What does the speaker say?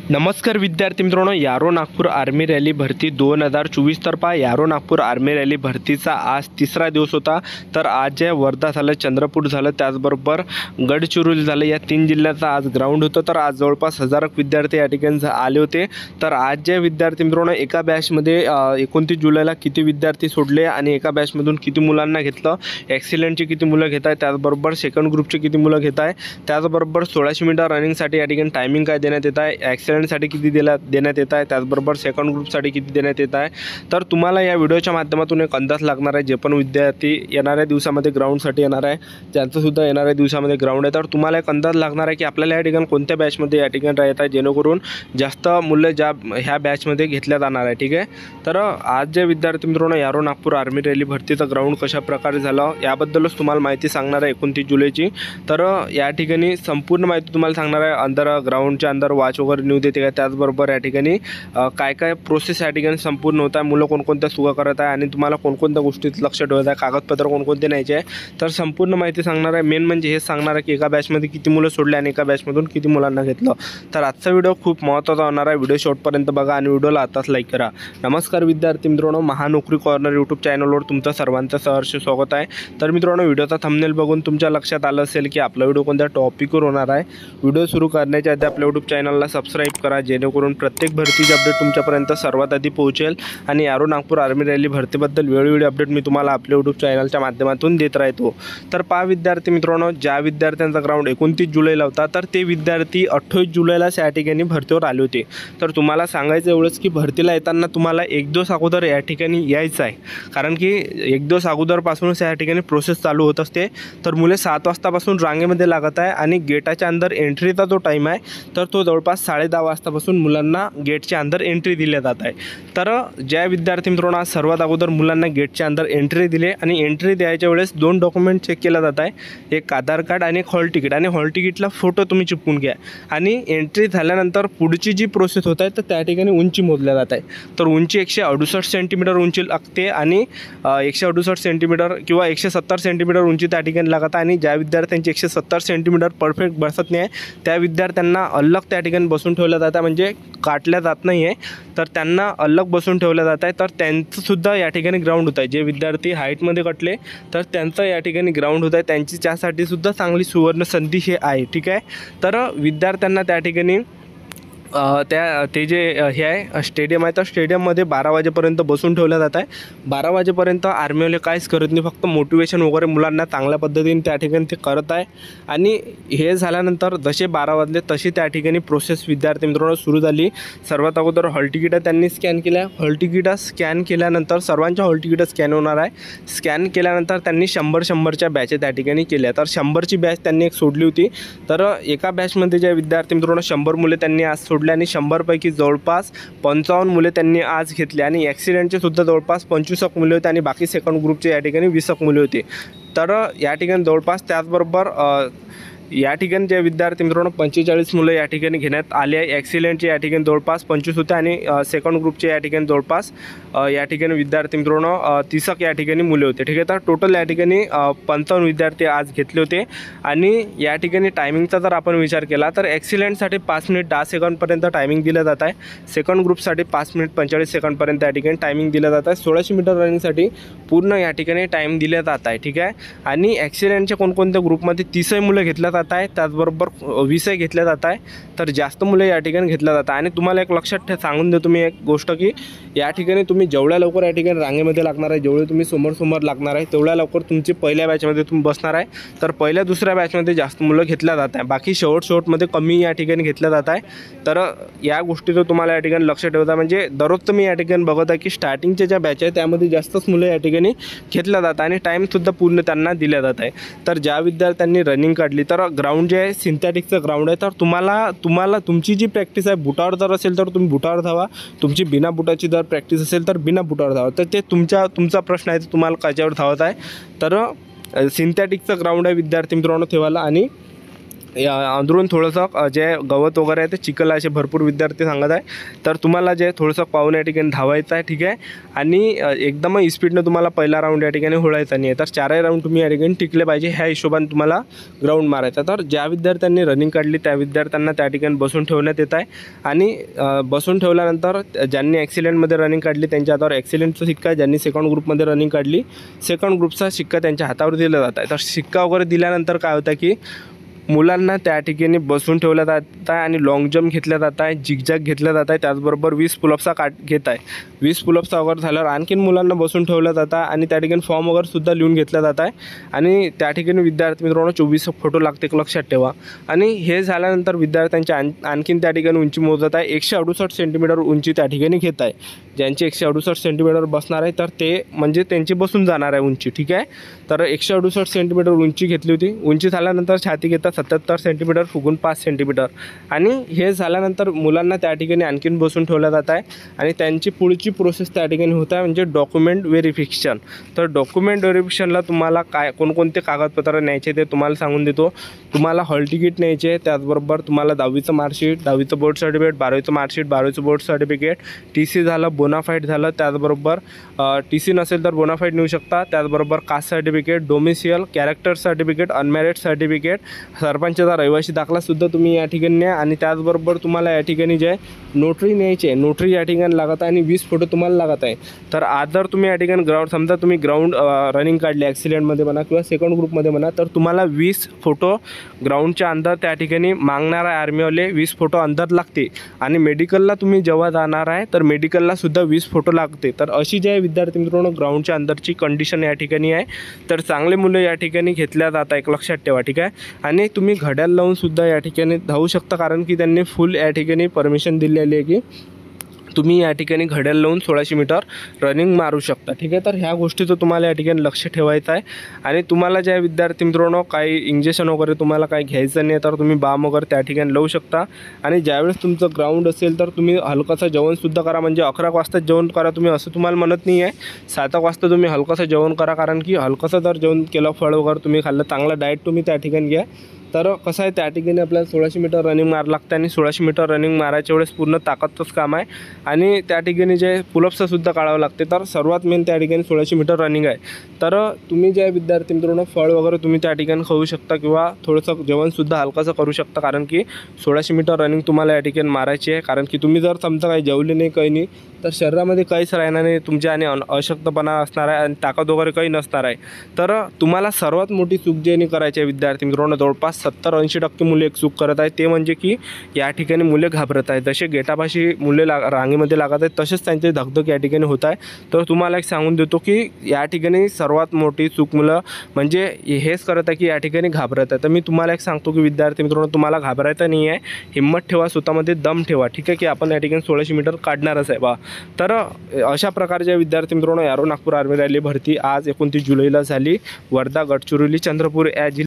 नमस्कार विद्यार्थी मित्रांनो, यारो नागपूर आर्मी रॅली भरती 2024 तर पहा यारो नागपूर आर्मी रॅली भरतीचा आज तिसरा दिवस होता। तर आज जे वर्धा झालं, चंद्रपूर झालं, त्याचबरोबर गडचिरोली झालं, या तीन जिल्ह्याचा आज ग्राउंड होतं। तर आज जवळपास हजारो विद्यार्थी या ठिकाणी आले होते। तर आज जे विद्यार्थी मित्रांनो एका बॅचमध्ये 29 जुलैला किती विद्यार्थी सोडले आणि एका बॅचमधून किती मुलांना घेतलं, एक्सिलेंटची किती मुलं घेत आहे, त्याचबरोबर सेकंड ग्रुपची किती मुलं घेत आहे, त्याचबरोबर 1600 मीटर रनिंगसाठी या ठिकाणी टायमिंग काय देण्यात येत आहे, साठी किती देण्यात येत आहे, त्याचबरोबर सेकंड ग्रुपसाठी किती देण्यात येत आहे। तर तुम्हाला या व्हिडिओच्या माध्यमातून एक अंदाज लागणार आहे। जे पण विद्यार्थी येणाऱ्या दिवसामध्ये ग्राउंडसाठी येणार आहे, ज्यांचं सुद्धा येणाऱ्या दिवसामध्ये ग्राउंड आहे, तर तुम्हाला एक अंदाज लागणार आहे की आपल्याला या ठिकाणी कोणत्या बॅचमध्ये या ठिकाणी राहत आहे, जेणेकरून जास्त मूल्य ह्या बॅचमध्ये घेतल्या जाणार आहे। ठीक आहे, तर आज जे विद्यार्थी मित्रांनो यारो नागपूर आर्मी रॅली भरतीचं ग्राउंड कशा प्रकारे झालं याबद्दलच तुम्हाला माहिती सांगणार आहे 29 जुलैची। तर या ठिकाणी संपूर्ण माहिती तुम्हाला सांगणार आहे। अंदर ग्राउंडच्या अंदर वॉच वगैरे न्यू देते, त्याचबरोबर या ठिकाणी काय काय प्रोसेस या ठिकाणी संपूर्ण होत आहे, मुलं कोणकोणत्या सुगा करत आहे आणि तुम्हाला कोणकोणत्या गोष्टीत लक्ष ठेवायचं आहे, कागदपत्र कोणकोणते न्यायचे आहे, तर संपूर्ण माहिती सांगणार आहे। मेन म्हणजे हे सांगणार आहे की एका बॅचमध्ये किती मुलं सोडले आणि एका बॅचमधून किती मुलांना घेतलं। तर आजचा व्हिडिओ खूप महत्त्वाचा होणार आहे। व्हिडिओ शेवटपर्यंत बघा आणि व्हिडिओला आताच लाईक करा। नमस्कार विद्यार्थी मित्रांनो, महानोकरी कॉर्नर यूट्यूब चॅनलवर तुमचं सर्वांचं सहर्ष स्वागत आहे। तर मित्रांनो, व्हिडिओचा थंबनेल बघून तुमच्या लक्षात आलं असेल की आपला व्हिडिओ कोणत्या टॉपिकवर होणार आहे। व्हिडिओ सुरू करण्याच्या आधी आपल्या यूट्यूब चॅनलला सबस्क्राईब करा, जेणेकरून प्रत्येक भरतीची अपडेट तुमच्यापर्यंत सर्वात आधी पोहोचेल आणि यारो नागपूर आर्मी रॅली भरतीबद्दल वेळोवेळी अपडेट मी तुम्हाला आपल्या यूट्यूब चॅनलच्या माध्यमातून देत राहतो। तर पहा विद्यार्थी मित्रांनो, ज्या विद्यार्थ्यांचा ग्राउंड 29 जुलैला होता, तर ते विद्यार्थी 28 जुलैला या ठिकाणी भरतीवर आले होते। तर तुम्हाला सांगायचं एवढंच की भरतीला येताना तुम्हाला एक दिवस अगोदर या ठिकाणी यायचं आहे, कारण की एक दिवस अगोदरपासूनच या ठिकाणी प्रोसेस चालू होत असते। तर मुले 7 वाजतापासून रांगेमध्ये लागत आहे आणि गेटाच्या अंदर एंट्रीचा जो टाईम आहे तर तो जवळपास 10:30 वाजतापासून मुलांना गेटच्या अंदर एंट्री दिल्या जात आहे। तर ज्या विद्यार्थी मित्रांनो सर्वात अगोदर मुलांना गेटच्या अंदर एंट्री दिले आणि एंट्री द्यायच्या वेळेस 2 डॉक्युमेंट चेक केला जात आहे, एक आधार कार्ड आणि एक हॉल तिकीट, आणि हॉल तिकीटला फोटो तुम्ही चिपकून घ्या। आणि एंट्री झाल्यानंतर पुढची जी प्रोसेस होत आहे तर त्या ठिकाणी उंची मोजल्या जात आहे। तर उंची 168 सेंटीमीटर उंची लागते आणि 168 सेंटीमीटर किंवा 170 सेंटीमीटर उंची त्या ठिकाणी लागत आहे। आणि ज्या विद्यार्थ्यांची 170 सेंटीमीटर परफेक्ट बसत नाही आहे त्या विद्यार्थ्यांना अलग त्या ठिकाणी बसून ठेवलं जातं, म्हणजे काटल्या जात नाही आहे, तर त्यांना अलग बसून ठेवलं जात आहे। तर त्यांचंसुद्धा या ठिकाणी ग्राउंड होत आहे। जे विद्यार्थी हाईटमध्ये कटले तर त्यांचं या ठिकाणी ग्राउंड होत आहे, त्यांची त्यासाठी सुद्धा चांगली सुवर्ण संधी हे आहे। ठीक आहे, तर विद्यार्थ्यांना त्या ठिकाणी ते जे हे आहे स्टेडियम आहे, तर स्टेडियममध्ये 12 वाजेपर्यंत बसून ठेवलं जात आहे। 12 वाजेपर्यंत आर्मीवाले काहीच करत नाही, फक्त मोटिवेशन वगैरे मुलांना चांगल्या पद्धतीने त्या ठिकाणी ते करत आहे। आणि हे झाल्यानंतर जसे 12 वाजले तशी त्या ठिकाणी प्रोसेस विद्यार्थी मित्रांनो सुरू झाली। सर्वात अगोदर हॉल तिकीट त्यांनी स्कॅन केल्या, हॉल तिकीट स्कॅन केल्यानंतर सर्वांच्या हॉल तिकीट स्कॅन होणार आहे। स्कॅन केल्यानंतर त्यांनी 100-100च्या बॅच त्या ठिकाणी केल्या। तर 100ची बॅच त्यांनी एक सोडली होती। तर एका बॅचमध्ये ज्या विद्यार्थी मित्रांनो 100 मुले त्यांनी आज सोडले आणि 100 पैकी जवळपास 55 मुले त्यांनी आज घेतले आणि ॲक्सिडेंटचे सुद्धा जवळपास 25 मुले होते आणि बाकी सेकंड ग्रुपचे या ठिकाणी 20 मुले होते। तर या ठिकाणी जवळपास त्याचबरोबर या ठिकाणी जे विद्यार्थी मित्रांनो 45 मुलं या ठिकाणी घेण्यात आले आहे। ॲक्सिलेंटचे या ठिकाणी जवळपास 25 होते आणि सेकंड ग्रुपचे या ठिकाणी जवळपास या ठिकाणी विद्यार्थी मित्रांनो 30 या ठिकाणी मुले होते। ठीक आहे, तर टोटल या ठिकाणी 55 विद्यार्थी आज घेतले होते। आणि या ठिकाणी टायमिंगचा जर आपण विचार केला तर ॲक्सिलेंटसाठी 5 मिनिट 10 सेकंडपर्यंत टायमिंग दिलं जात आहे, सेकंड ग्रुपसाठी 5 मिनिट 45 सेकंडपर्यंत या ठिकाणी टायमिंग दिलं जात आहे। 1600 मीटर रनिंगसाठी पूर्ण या ठिकाणी टाईम दिले जात आहे। ठीक आहे, आणि ॲक्सिलेंटच्या कोणकोणत्या ग्रुपमध्ये 30 मुलं घेतल्या जात आहे, त्याचबरोबर 20 घेतल्या जात आहे। तर जास्त मुले या ठिकाणी घेतल्या जातात। आणि तुम्हाला एक लक्षात सांगून देतो मी एक गोष्ट की या ठिकाणी तुम्ही जेवढ्या लवकर या ठिकाणी रांगेमध्ये लागणार आहे, जेवढे तुम्ही समोर लागणार आहे तेवढ्या लवकर तुमची पहिल्या बॅचमध्ये तुम्ही बसणार आहे। तर पहिल्या दुसऱ्या बॅचमध्ये जास्त मुलं घेतल्या जात आहे, बाकी शेवटमध्ये कमी या ठिकाणी घेतल्या जात आहे। तर या गोष्टीचं तुम्हाला या ठिकाणी लक्ष ठेवता, म्हणजे दररोज तुम्ही या ठिकाणी बघत आहे की स्टार्टिंगच्या ज्या बॅच आहे त्यामध्ये जास्तच मुलं या ठिकाणी घेतल्या जातात आणि टाईमसुद्धा पूर्ण त्यांना दिल्या जात आहे। तर ज्या विद्यार्थ्यांनी रनिंग काढली तर ग्राउंड जे आहे सिंथेटिकचं ग्राउंड आहे, तर तुम्हाला तुमची जी प्रॅक्टिस आहे बुटावर जर असेल तर तुम्ही बुटावर धावा, तुमची बिना बुटाची जर प्रॅक्टिस असेल तर बिना बुटावर धावा। तर ते तुमचा प्रश्न आहे, तुम्हाला कशावर धावत आहे। तर सिंथेटिकचं ग्राउंड आहे विद्यार्थी मित्रांनो ठेवायला। आणि अंदरून थोडंसं जे गवत वगैरे आहे ते चिखल असे भरपूर विद्यार्थी सांगत आहे. तर तुम्हाला जे थोडंसं पाहून या ठिकाणी धावायचं आहे, ठीक आहे. आणि एकदम स्पीडनं तुम्हाला पहिला राऊंड या ठिकाणी होळायचा नाही आहे. तर 4ही राऊंड तुम्ही या ठिकाणी टिकले पाहिजे, ह्या हिशोबाने तुम्हाला ग्राउंड मारायचा. तर ज्या विद्यार्थ्यांनी रनिंग काढली त्या विद्यार्थ्यांना त्या ठिकाणी बसून ठेवण्यात येत आहे. आणि बसून ठेवल्यानंतर ज्यांनी ॲक्सिलेंटमध्ये रनिंग काढली त्यांच्या हातावर ॲक्सिलेंटचा शिक्का आहे. ज्यांनी सेकंड ग्रुपमध्ये रनिंग काढली सेकंड ग्रुपचा शिक्का त्यांच्या हातावर दिला जात आहे. तर शिक्का वगैरे दिल्यानंतर काय होतं की मुलांना त्या ठिकाणी बसून ठेवलं जात आहे आणि लाँग जंप घेतला जात आहे, झिगझॅग घेतला जात आहे. त्याचबरोबर 20 पुलअप्सचा घेत आहे. 20 पुलअप्सचा वगैरे झाल्यावर आणखीन मुलांना बसून ठेवलं जातं आणि त्या ठिकाणी फॉर्म वगैरे सुद्धा लिहून घेतला जात आहे. आणि त्या ठिकाणी विद्यार्थी मित्रांनो 24 फोटो लागते, लक्षात ठेवा. आणि हे झाल्यानंतर विद्यार्थ्यांच्या आणखीन त्या ठिकाणी उंची मोजत आहे. 168 सेंटीमीटर उंची त्या ठिकाणी घेत आहे. ज्यांची 168 सेंटीमीटर बसणार आहे तर ते म्हणजे त्यांची बसून जाणार आहे उंची, ठीक आहे. तर 168 सेंटीमीटर उंची घेतली होती. उंची झाल्यानंतर छाती घेतात 77 सेंटीमीटर, फुगून 5 सेंटीमीटर. आणि हे झाल्यानंतर मुलांना त्या ठिकाणी आणखीन बसून ठेवलं जात आहे आणि त्यांची पुढची प्रोसेस त्या ठिकाणी होत आहे म्हणजे डॉक्युमेंट व्हेरिफिकेशन. तर डॉक्युमेंट व्हेरिफिकेशनला तुम्हाला काय कोणकोणते कागदपत्र न्यायचे ते तुम्हाला सांगून देतो. तुम्हाला हॉल तिकीट न्यायचे, त्याचबरोबर तुम्हाला 10वीचं मार्कशीट, 10वीचं बोर्ड सर्टिफिकेट, 12वीचं मार्कशीट, 12वीचं बोर्ड सर्टिफिकेट, TC झालं, बोनाफाईड झालं. त्याचबरोबर TC नसेल तर बोनाफाईड नेऊ शकता. त्याचबरोबर caste certificate, domicile, character certificate, unmarried certificate, सरपंचाचा रहिवासी दाखलासुद्धा तुम्ही या ठिकाणी न्या. आणि त्याचबरोबर तुम्हाला या ठिकाणी जे नोटरी न्यायची आहे, नोटरी या ठिकाणी लागत आहे आणि 20 फोटो तुम्हाला लागत आहे. तर आज जर तुम्ही या ठिकाणी समजा तुम्ही ग्राउंड रनिंग काढली ॲक्सिलेंटमध्ये म्हणा किंवा सेकंड ग्रुपमध्ये म्हणा, तर तुम्हाला 20 फोटो ग्राउंडच्या अंदर त्या ठिकाणी मागणार आहे आर्मीवाले. 20 फोटो अंदर लागते. आणि मेडिकलला तुम्ही जेव्हा जाणार आहे तर मेडिकलला सुद्धा 20 फोटो लागते. तर अशी जे विद्यार्थी मित्रांनो ग्राउंडच्या अंदरची कंडिशन या ठिकाणी आहे. तर चांगले मुलं या ठिकाणी घेतल्या जात आहे, लक्षात ठेवा, ठीक आहे. आणि तुम्ही घड्याळ लावून सुद्धा या ठिकाणी धावू शकता, कारण की त्यांनी फुल या ठिकाणी परमिशन दिलेली आहे की तुम्ही या ठिकाणी घड्याळ लावून 1600 मीटर रनिंग मारू शकता, ठीक आहे. तर ह्या गोष्टीचं तुम्हाला या ठिकाणी लक्ष ठेवायचं आहे. आणि तुम्हाला ज्या विद्यार्थी मित्रांनो काही इंजेक्शन वगैरे तुम्हाला काही घ्यायचं नाही तर तुम्ही बाम वगैरे त्या ठिकाणी लावू शकता. आणि ज्यावेळेस तुमचं ग्राउंड असेल तर तुम्ही हलकाचं जेवणसुद्धा करा, म्हणजे 11 वाजता जेवण करा तुम्ही असं तुम्हाला म्हणत नाही आहे. 7 वाजता तुम्ही हलकाचं जेवण करा, कारण की हलकाचं जर जेवण केलं, फळ वगैरे तुम्ही खाल्लं, चांगलं डाएट तुम्ही त्या ठिकाणी घ्या. तर कसं आहे त्या ठिकाणी आपल्याला 1600 मीटर रनिंग मारावं लागतं आणि 1600 मीटर रनिंग मारायच्या वेळेस पूर्ण ताकदचंच काम आहे. आणि त्या ठिकाणी जे पुलअप्ससुद्धा काढावं लागते. तर सर्वात मेन त्या ठिकाणी 1600 मीटर रनिंग आहे. तर तुम्ही ज्या विद्यार्थी मित्रांनो फळ वगैरे तुम्ही त्या ठिकाणी खाऊ शकता किंवा थोडंसं जेवणसुद्धा हलकाचं करू शकता, कारण की 1600 मीटर रनिंग तुम्हाला या ठिकाणी मारायची आहे. कारण की तुम्ही जर समजा काही जेवले नाही, काही नाही, तर शरीरामध्ये काहीच राहणार नाही तुमच्या आणि अशक्तपणा असणार आहे आणि ताकद वगैरे काही नसणार आहे. तर तुम्हाला सर्वात मोठी चूक जी करायची आहे विद्यार्थी मित्रांनो, जवळपास 70-80% मुले एक चूक करत आहेत, ते म्हणजे की या ठिकाणी मुले घाबरत आहेत. जसे गेटापाशी मुले रांगेमध्ये लागत आहेत तसेच त्यांचे धगधग या ठिकाणी होत आहे. तर तुम्हाला एक सांगून देतो की या ठिकाणी सर्वात मोठी चूक मुलं म्हणजे हेच करत आहे की या ठिकाणी घाबरत आहे. तर मी तुम्हाला एक सांगतो की विद्यार्थी मित्रांनो तुम्हाला घाबरायचं नाही आहे, हिंमत ठेवा, स्वतःमध्ये दम ठेवा, ठीक आहे, की आपण या ठिकाणी 1600 मीटर काढणारच आहे बा. तर अशा प्रकारच्या विद्यार्थी मित्रांनो यारो नागपूर आर्मी रॅली भरती आज 29 जुलैला झाली. वर्धा, गडचिरोली, चंद्रपूर या